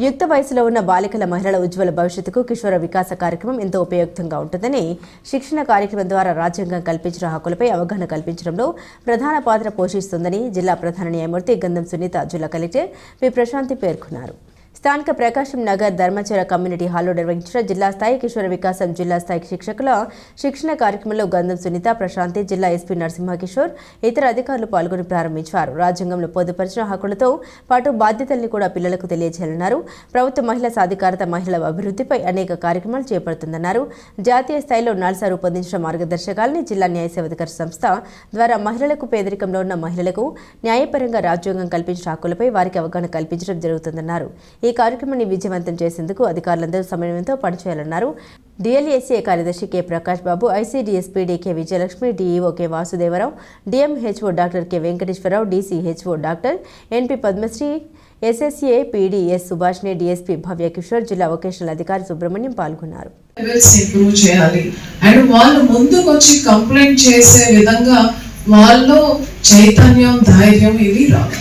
యుక్త వయసులో ఉన్న బాలికల మహిళల ఉజ్వల భవిష్యత్తుకు కిషోర వికాస కార్యక్రమం ఎంతో ఉపయుక్తంగా ఉంటుందని శిక్షణ కార్యక్రమం ద్వారా రాజ్యాంగం కల్పించిన హక్కులపై అవగాహన కల్పించడంలో ప్రధాన పాత్ర పోషిస్తుందని జిల్లా ప్రధాన న్యాయమూర్తి గంధం సునీత జిల్లా కలెక్టర్ పి ప్రశాంతి పేర్కొన్నారు. స్థానిక ప్రకాశం నగర్ ధర్మచర కమ్యూనిటీ హాల్లో నిర్వహించిన జిల్లా స్థాయి కిషోర వికాసం జిల్లా స్థాయి శిక్షకుల శిక్షణ కార్యక్రమంలో గంధం సునీత, ప్రశాంతి, జిల్లా ఎస్పీ నరసింహకిషోర్ ఇతర అధికారులు పాల్గొని ప్రారంభించారు. రాజ్యాంగంలో పొందుపరిచిన హక్కులతో పాటు బాధ్యతల్ని కూడా పిల్లలకు తెలియజేయాలన్నారు. ప్రభుత్వ మహిళా సాధికారత మహిళల అభివృద్ధిపై అనేక కార్యక్రమాలు చేపడుతుందన్నారు. జాతీయ స్థాయిలో నాల్సా రూపొందించిన మార్గదర్శకాలని జిల్లా న్యాయ సేవాధికార సంస్థ ద్వారా మహిళలకు, పేదరికంలో ఉన్న మహిళలకు న్యాయపరంగా రాజ్యాంగం కల్పించిన హక్కులపై వారికి అవగాహన కల్పించడం జరుగుతుందన్నారు. ఈ కార్యక్రమాన్ని విజయవంతం చేసేందుకు అధికారులందరూ సమన్వయంతో పనిచేయాలన్నారు. డిఎల్ఏసీఏ కార్యదర్శి K Prakash Babu, ICDS PD K Vijayalakshmi, DEO K Vasudevarao, DMHO doctor K Venkateswararao, DCHO doctor NP Padmasri, SSA PD S Subhashini, DSP Bhavya Kishore, జిల్లా వొకేషనల్ అధికారి సుబ్రహ్మణ్యం పాల్గొన్నారు. వాళ్ళు చైతన్యం, ధైర్యం ఇవి రావాలి.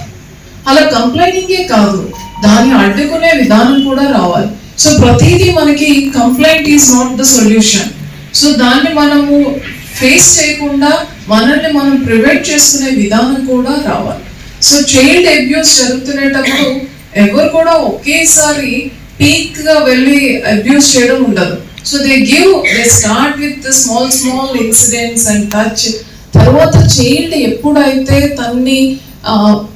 అలా కంప్లైంటింగే కాదు, దాన్ని అడ్డుకునే విధానం కూడా రావాలి. సో ప్రతిదీ మనకి complaint is not the solution. So దాన్ని మనము ఫేస్ చేయకుండా మనల్ని మనం ప్రివెంట్ చేసుకునే విధానం కూడా రావాలి. సో చైల్డ్ అబ్యూస్ జరుగుతునేటప్పుడు ఎవరు కూడా ఒకేసారి పీక్ గా వెళ్ళి అబ్యూస్ చేయడం ఉండదు. So they start with small incidents and touch. తర్వాత చైల్డ్ ఎప్పుడైతే తన్ని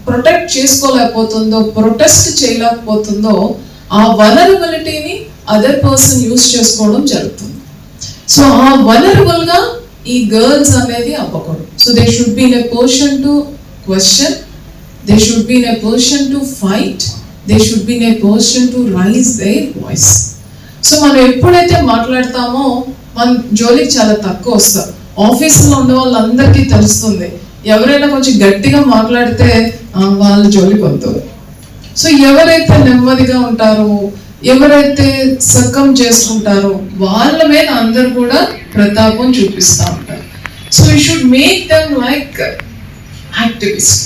ప్రొటెక్ట్ చేసుకోలేకపోతుందో, ప్రొటెస్ట్ చేయలేకపోతుందో, ఆ వనరబిలిటీని అదర్ పర్సన్ యూజ్ చేసుకోవడం జరుగుతుంది. సో ఆ వనరబుల్ గా ఈ గర్ల్స్ అనేది అవ్వకూడదు. So they should be in a position to question, they should be in a position to fight, they should be in a position to raise their voice. So మనం ఎప్పుడైతే మాట్లాడతామో మన జోలికి చాలా తక్కువ వస్తాం. ఆఫీసులో ఉండే వాళ్ళందరికీ తెలుస్తుంది, ఎవరైనా కొంచెం గట్టిగా మాట్లాడితే వాళ్ళ జోలికి వద్దు. సో ఎవరైతే నెమ్మదిగా ఉంటారో, ఎవరైతే సక్కం చేసుకుంటారో వాళ్ళ మీద అందరు కూడా ప్రతాపం చూపిస్తూ ఉంటారు. So we should make them like activist.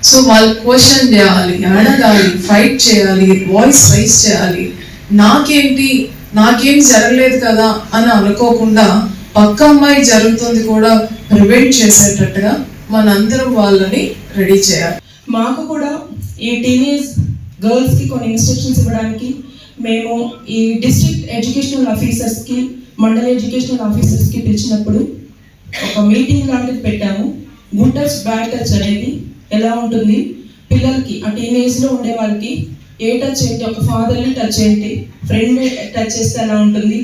So వాళ్ళు క్వశ్చన్ చేయాలి, అడగాలి, ఫైట్ చేయాలి, వాయిస్ రైజ్ చేయాలి. నాకేం జరగలేదు కదా అని అనుకోకుండా పక్క అమ్మాయి జరుగుతుంది కూడా ప్రివెంట్ చేసేటట్టుగా మనందరం వాళ్ళని రెడీ చేయాలి. మాకు కూడా ఈ టీనేజ్ గర్ల్స్కి కొన్ని ఇన్స్ట్రక్షన్స్ ఇవ్వడానికి మేము ఈ డిస్ట్రిక్ట్ ఎడ్యుకేషనల్ ఆఫీసర్స్కి, మండల ఎడ్యుకేషనల్ ఆఫీసర్స్కి పిలిచినప్పుడు ఒక మీటింగ్ లాంటిది పెట్టాము. గుడ్ టచ్, బ్యాడ్ టచ్ అనేది ఎలా ఉంటుంది, పిల్లలకి ఆ టీనేజ్లో ఉండే వాళ్ళకి ఏ టచ్ ఏంటి, ఒక ఫాదర్ని టచ్ ఏంటి, ఫ్రెండ్ టచ్ చేస్తే ఎలా ఉంటుంది,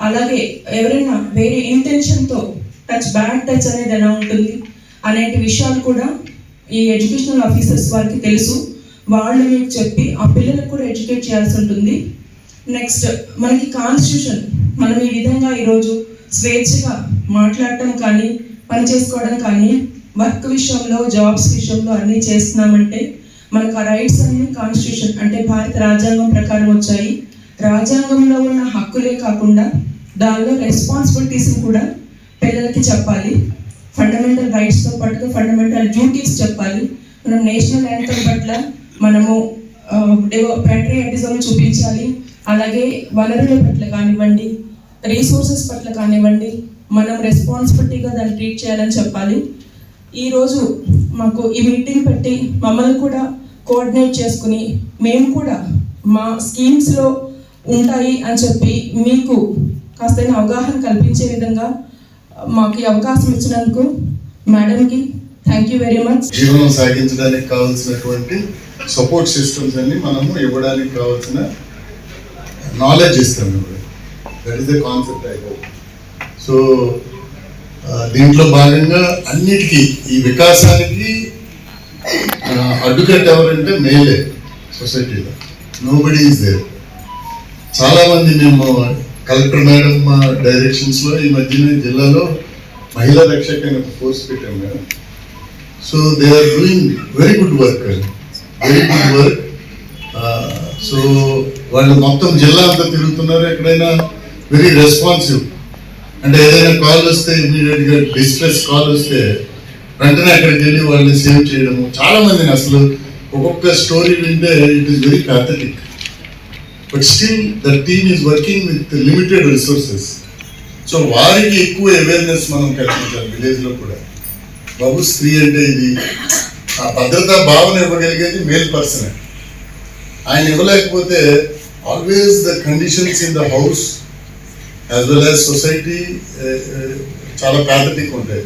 అలాగే ఎవరైనా వేరే ఇంటెన్షన్తో టచ్, బ్యాడ్ టచ్ అనేది ఎలా ఉంటుంది అనేటి విషయాలు కూడా ఈ ఎడ్యుకేషనల్ ఆఫీసర్స్ వారికి తెలుసు. వాళ్ళు మీకు చెప్పి ఆ పిల్లలకు కూడా ఎడ్యుకేట్ చేయాల్సి ఉంటుంది. నెక్స్ట్ మనకి కాన్స్టిట్యూషన్, మనం ఈ విధంగా ఈరోజు స్వేచ్ఛగా మాట్లాడటం కానీ, పని చేసుకోవడం కానీ, వర్క్ విషయంలో, జాబ్స్ విషయంలో అన్నీ చేస్తున్నామంటే మనకు ఆ రైట్స్ అన్ని కాన్స్టిట్యూషన్ అంటే భారత రాజ్యాంగం ప్రకారం వచ్చాయి. రాజ్యాంగంలో ఉన్న హక్కులే కాకుండా దానిలో రెస్పాన్సిబిలిటీస్ని కూడా పిల్లలకి చెప్పాలి. ఫండమెంటల్ రైట్స్తో పాటుగా ఫండమెంటల్ డ్యూటీస్ చెప్పాలి. మనం నేషనల్ యాంథమ్ పట్ల మనము ప్యాట్రియాటిజం చూపించాలి. అలాగే వనరుల పట్ల కానివ్వండి, రీసోర్సెస్ పట్ల కానివ్వండి, మనం రెస్పాన్సిబిలిటీగా దాన్ని ట్రీట్ చేయాలని చెప్పాలి. ఈరోజు మాకు ఈ మీటింగ్ పెట్టి మమ్మల్ని కూడా కోఆర్డినేట్ చేసుకుని మేము కూడా మా స్కీమ్స్లో ఉంటాయి అని చెప్పి మీకు కాస్తైనా అవగాహన కల్పించే విధంగా మాకు ఈ అవకాశం ఇచ్చినందుకు మేడంకి థ్యాంక్ యూ వెరీ మచ్. జీవనం సాగించడానికి కావాల్సినటువంటి సపోర్ట్ సిస్టమ్స్ అన్ని మనము ఇవ్వడానికి కావాల్సిన నాలెడ్జ్ ఇస్తాం. That is the concept I hope. So దీంట్లో భాగంగా అన్నిటికీ ఈ వికాసానికి అడ్డుకట్ట ఎవరంటే మేలే సొసైటీలో. Nobody is there. చాలామంది మేము కలెక్టర్ మేడం డైరెక్షన్స్లో ఈ మధ్యన జిల్లాలో మహిళా రక్షక అనే ఫోర్స్ పెట్టాం madam. So they are doing very good work. So వాళ్ళు మొత్తం జిల్లా అంతా తిరుగుతున్నారు. ఎక్కడైనా వెరీ రెస్పాన్సివ్, అంటే ఏదైనా కాల్ వస్తే ఇమీడియట్గా డిస్ట్రెస్ కాల్ వస్తే వెంటనే అక్కడికి వెళ్ళి వాళ్ళని సేవ్ చేయడము. చాలా మందిని అసలు ఒక్కొక్క స్టోరీ వింటే it is very pathetic. But still the team is working with limited resources. So వారికి ఎక్కువ అవేర్నెస్ మనం కల్పించాలి విలేజ్లో కూడా. బాబు స్త్రీ అంటే ఇది ఆ భద్రతా భావన ఇవ్వగలిగేది మేల్ పర్సనే. ఆయన ఇవ్వలేకపోతే always the conditions in the house as well as society చాలా ప్యాథటిక్ ఉంటాయి.